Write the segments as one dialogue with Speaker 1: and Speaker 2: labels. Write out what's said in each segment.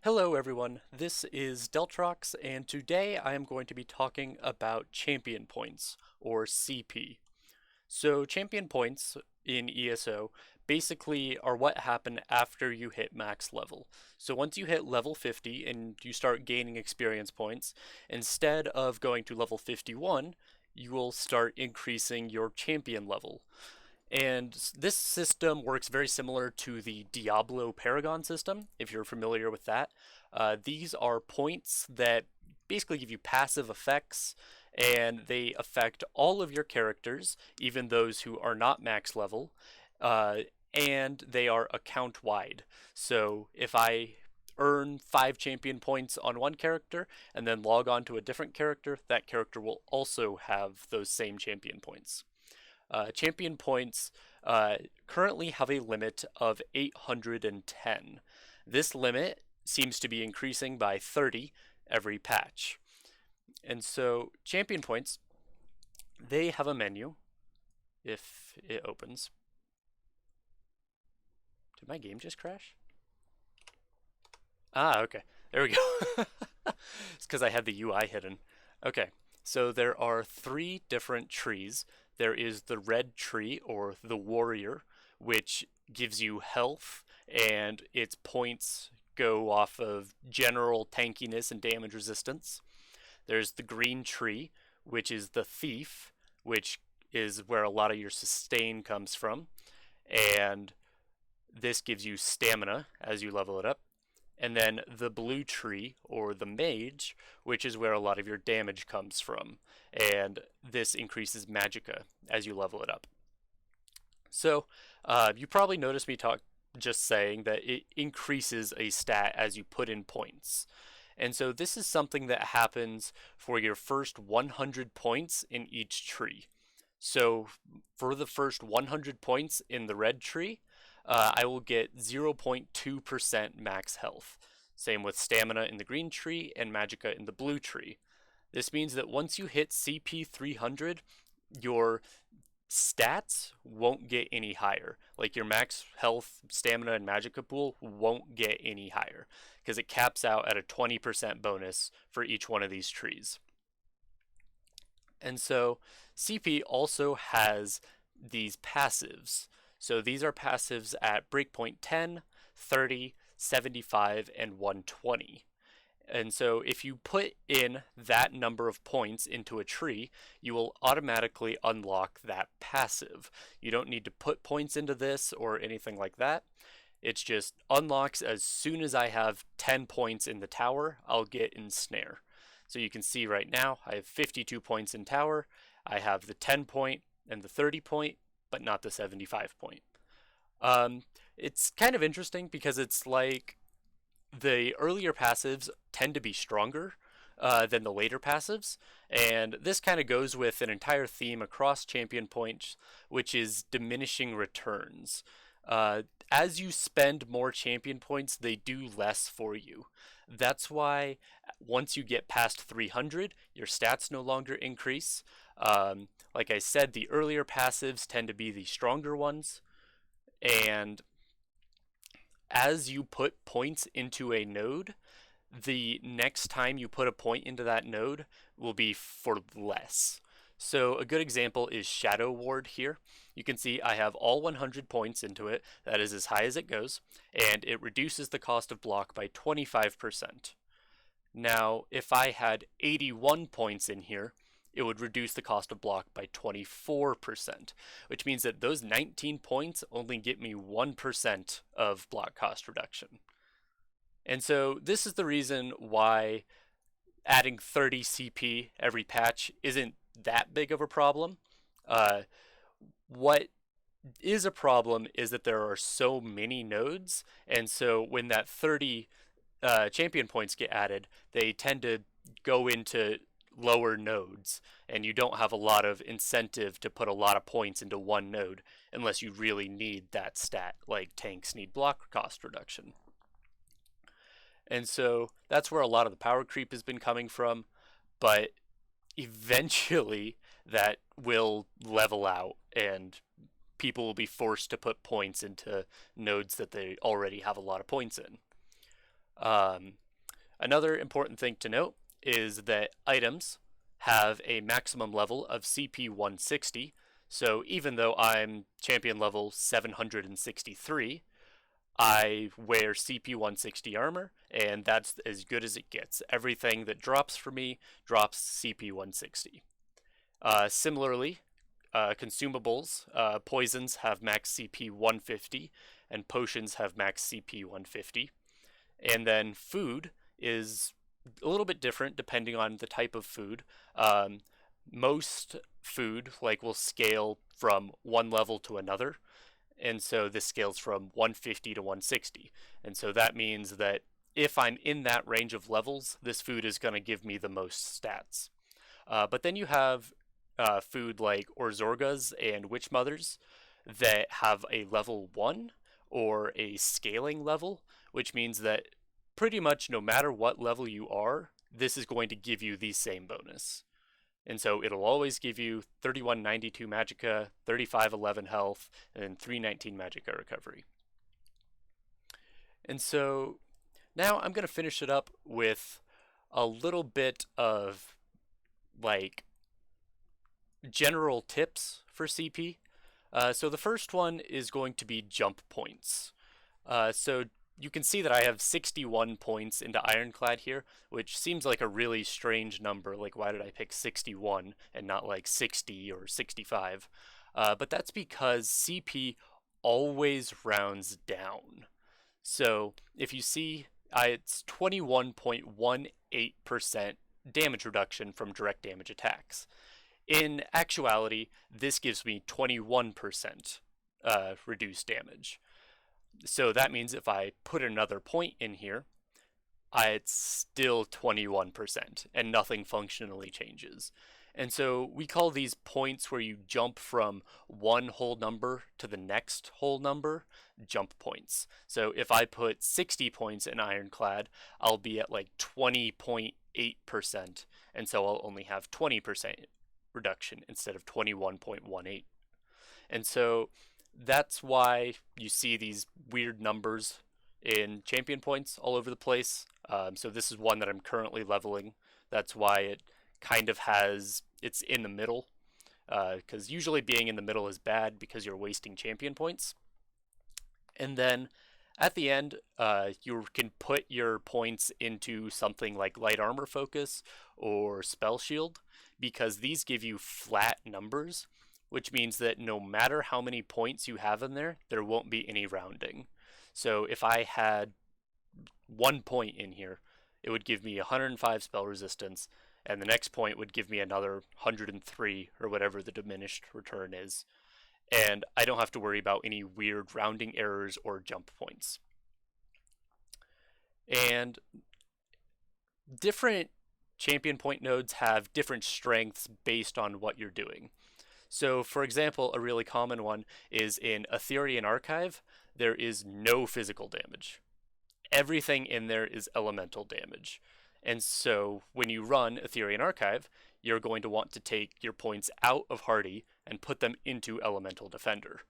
Speaker 1: Hello everyone, this is Deltrox, and today I am going to be talking about champion points, or CP. So champion points in ESO basically are what happen after you hit max level. So once you hit level 50 and you start gaining experience points, instead of going to level 51, you will start increasing your champion level. And this system works very similar to the Diablo Paragon system, if you're familiar with that. These are points that basically give you passive effects, and they affect all of your characters, even those who are not max level, uh, and they are account wide. So if I earn 5 champion points on one character and then log on to a different character, that character will also have those same champion points. Champion points currently have a limit of 810. This limit seems to be increasing by 30 every patch. And so, champion points, they have a menu if it opens. Did my game just crash? Ah, okay. There we go. It's because I had the UI hidden. Okay, so there are 3 different trees. There is the red tree, or the warrior, which gives you health, and its points go off of general tankiness and damage resistance. There's the green tree, which is the thief, which is where a lot of your sustain comes from, and this gives you stamina as you level it up. And then the blue tree, or the mage, which is where a lot of your damage comes from. And this increases magicka as you level it up. So you probably noticed me just saying that it increases a stat as you put in points. And so this is something that happens for your first 100 points in each tree. So for the first 100 points in the red tree, I will get 0.2% max health. Same with stamina in the green tree and magicka in the blue tree. This means that once you hit CP 300, your stats won't get any higher. Like your max health, stamina, and magicka pool won't get any higher because it caps out at a 20% bonus for each one of these trees. And so CP also has these passives. So these are passives at breakpoint 10, 30, 75, and 120. And so if you put in that number of points into a tree, you will automatically unlock that passive. You don't need to put points into this or anything like that. It's just unlocks as soon as I have 10 points in the tower, I'll get ensnare. So you can see right now I have 52 points in tower. I have the 10 point and the 30 point, but not the 75 point. It's kind of interesting because it's like the earlier passives tend to be stronger than the later passives, and this kind of goes with an entire theme across champion points, which is diminishing returns. As you spend more champion points, they do less for you. That's why once you get past 300, your stats no longer increase. Like I said, the earlier passives tend to be the stronger ones, and as you put points into a node, the next time you put a point into that node will be for less. So a good example is Shadow Ward here. You can see I have all 100 points into it. That is as high as it goes, and it reduces the cost of block by 25%. Now, if I had 81 points in here, it would reduce the cost of block by 24%, which means that those 19 points only get me 1% of block cost reduction. And so this is the reason why adding 30 CP every patch isn't that big of a problem. What is a problem is that there are so many nodes, and so when that 30 champion points get added, they tend to go into lower nodes, and you don't have a lot of incentive to put a lot of points into one node unless you really need that stat, like tanks need block cost reduction. And so that's where a lot of the power creep has been coming from, but eventually that will level out and people will be forced to put points into nodes that they already have a lot of points in. Um, Another important thing to note is that items have a maximum level of CP 160. So even though I'm champion level 763, I wear CP 160 armor, and that's as good as it gets. Everything that drops for me drops CP 160. Similarly, consumables, poisons have max CP 150, and potions have max CP 150. And then food is a little bit different depending on the type of food. Um, Most food like will scale from one level to another, and so this scales from 150 to 160. And so that means that if I'm in that range of levels, this food is going to give me the most stats. But then you have food like Orzorgas and Witch Mothers that have a level 1 or a scaling level, which means that pretty much no matter what level you are, this is going to give you the same bonus. And so it'll always give you 3192 Magicka, 3511 health, and 319 Magicka recovery. And so now I'm going to finish it up with a little bit of like general tips for CP. So the first one is going to be jump points. So you can see that I have 61 points into Ironclad here, which seems like a really strange number. Like, why did I pick 61 and not like 60 or 65? But that's because CP always rounds down. So if you see, it's 21.18% damage reduction from direct damage attacks. In actuality, this gives me 21% reduced damage. So that means if I put another point in here, it's still 21% and nothing functionally changes. And so we call these points where you jump from one whole number to the next whole number jump points. So if I put 60 points in Ironclad, I'll be at like 20.8%, and so I'll only have 20% reduction instead of 21.18. And so that's why you see these weird numbers in champion points all over the place. So this is one that I'm currently leveling. That's why it kind of it's in the middle. Because usually being in the middle is bad because you're wasting champion points. And then at the end, you can put your points into something like light armor focus or spell shield, because these give you flat numbers, which means that no matter how many points you have in there won't be any rounding. So if I had 1 point in here, it would give me 105 spell resistance, and the next point would give me another 103 or whatever the diminished return is. And I don't have to worry about any weird rounding errors or jump points. And different champion point nodes have different strengths based on what you're doing. So, for example, a really common one is in Ethereal Archive, there is no physical damage. Everything in there is elemental damage. And so, when you run Ethereal Archive, you're going to want to take your points out of Hardy and put them into Elemental Defender.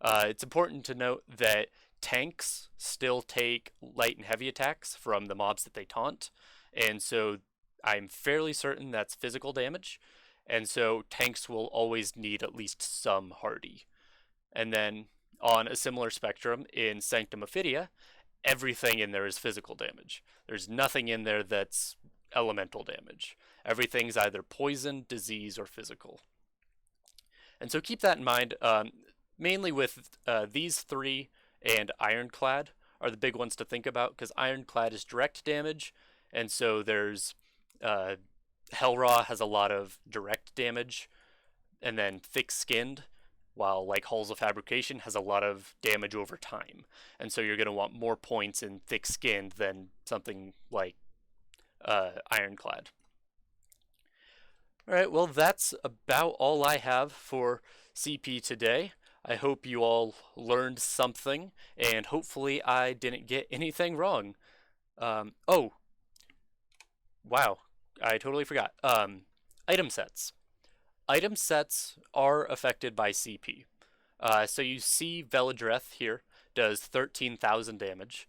Speaker 1: It's important to note that tanks still take light and heavy attacks from the mobs that they taunt, and so I'm fairly certain that's physical damage, and so tanks will always need at least some hardy. And then on a similar spectrum in Sanctum Ophidia, everything in there is physical damage. There's nothing in there that's elemental damage. Everything's either poison, disease, or physical. And so keep that in mind. Mainly with these three and Ironclad are the big ones to think about, because Ironclad is direct damage, and so there's Hellraw has a lot of direct damage, and then Thick Skinned, while like Halls of Fabrication has a lot of damage over time. And so you're going to want more points in Thick Skinned than something like Ironclad. All right, well, that's about all I have for CP today. I hope you all learned something, and hopefully I didn't get anything wrong. Oh, wow, I totally forgot. Item sets. Item sets are affected by CP. So you see Veladreth here does 13,000 damage.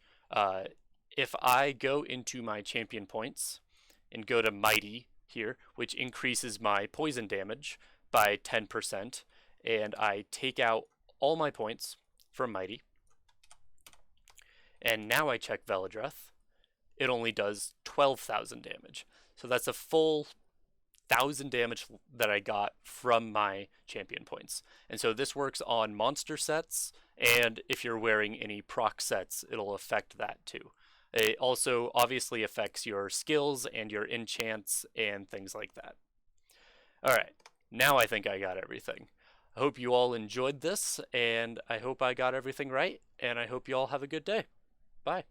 Speaker 1: if I go into my champion points and go to Mighty here, which increases my poison damage by 10%, and I take out all my points from Mighty, and now I check Veladreth, it only does 12,000 damage. So that's a full 1,000 damage that I got from my champion points. And so this works on monster sets, and if you're wearing any proc sets, it'll affect that too. It also obviously affects your skills and your enchants and things like that. Alright, now I think I got everything. I hope you all enjoyed this, and I hope I got everything right, and I hope you all have a good day. Bye.